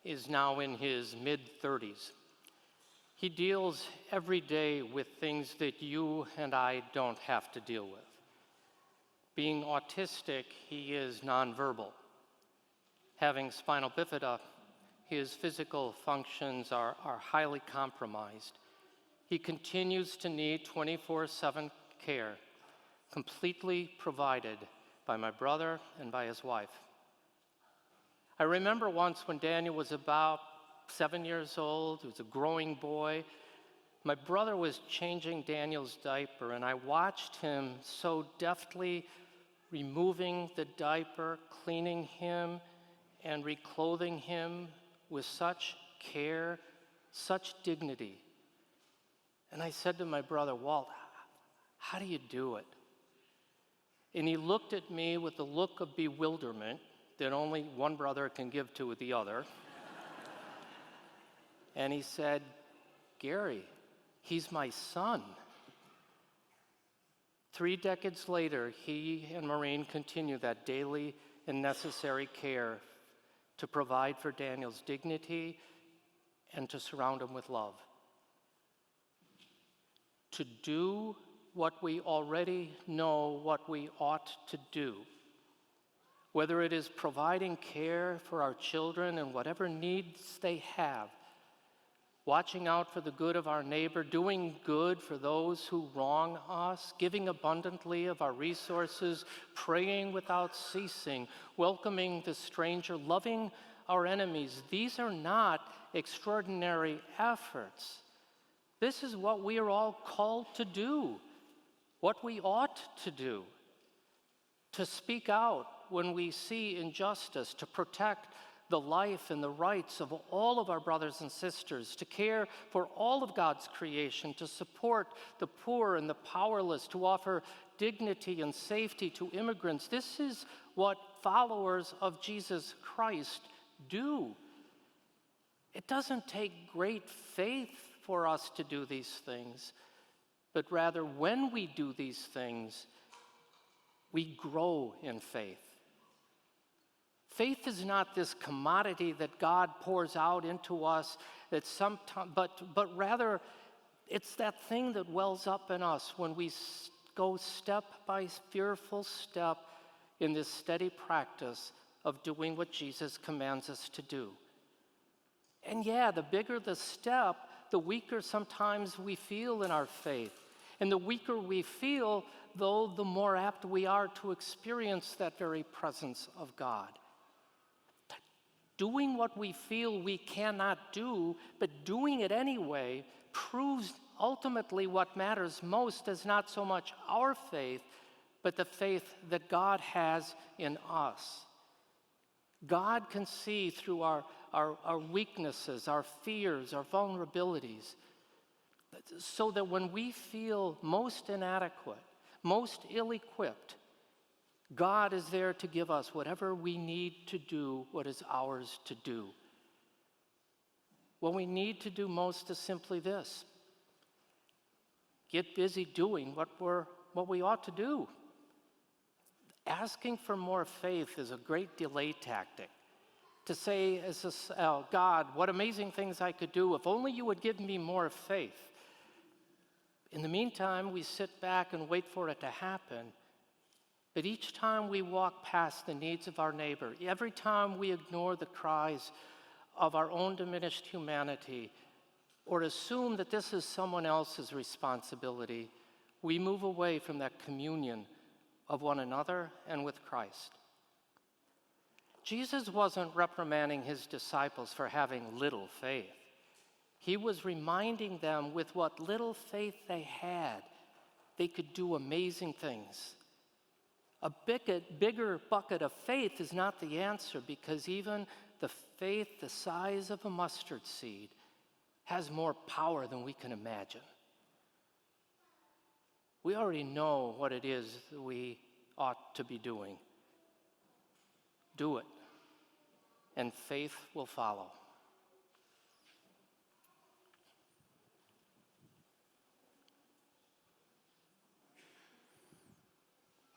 is now in his mid-30s. He deals every day with things that you and I don't have to deal with. Being autistic, he is nonverbal. Having spinal bifida, his physical functions are highly compromised. He continues to need 24/7 care, completely provided by my brother and by his wife. I remember once when Daniel was about 7 years old, he was a growing boy. My brother was changing Daniel's diaper, and I watched him so deftly removing the diaper, cleaning him, and reclothing him with such care, such dignity. And I said to my brother, "Walt, how do you do it?" And he looked at me with a look of bewilderment that only one brother can give to the other. And he said, "Gary, he's my son." 3 decades later, he and Maureen continue that daily and necessary care to provide for Daniel's dignity and to surround him with love. To do what we already know what we ought to do, whether it is providing care for our children and whatever needs they have, watching out for the good of our neighbor, doing good for those who wrong us, giving abundantly of our resources, praying without ceasing, welcoming the stranger, loving our enemies. These are not extraordinary efforts. This is what we are all called to do, what we ought to do. To speak out when we see injustice, to protect the life and the rights of all of our brothers and sisters, to care for all of God's creation, to support the poor and the powerless, to offer dignity and safety to immigrants. This is what followers of Jesus Christ do. It doesn't take great faith for us to do these things, but rather when we do these things, we grow in faith. Faith is not this commodity that God pours out into us, that but rather it's that thing that wells up in us when we go step by fearful step in this steady practice of doing what Jesus commands us to do. And yeah, the bigger the step, the weaker sometimes we feel in our faith. And the weaker we feel, though, the more apt we are to experience that very presence of God. Doing what we feel we cannot do, but doing it anyway, proves ultimately what matters most is not so much our faith, but the faith that God has in us. God can see through our weaknesses, our fears, our vulnerabilities, so that when we feel most inadequate, most ill-equipped, God is there to give us whatever we need to do what is ours to do. What we need to do most is simply this: get busy doing what we ought to do. Asking for more faith is a great delay tactic. To say, God, what amazing things I could do if only you would give me more faith. In the meantime, we sit back and wait for it to happen. But each time we walk past the needs of our neighbor, every time we ignore the cries of our own diminished humanity, or assume that this is someone else's responsibility, we move away from that communion of one another and with Christ. Jesus wasn't reprimanding his disciples for having little faith. He was reminding them with what little faith they had, they could do amazing things. A bigger bucket of faith is not the answer, because even the faith the size of a mustard seed has more power than we can imagine. We already know what it is that we ought to be doing. Do it, and faith will follow.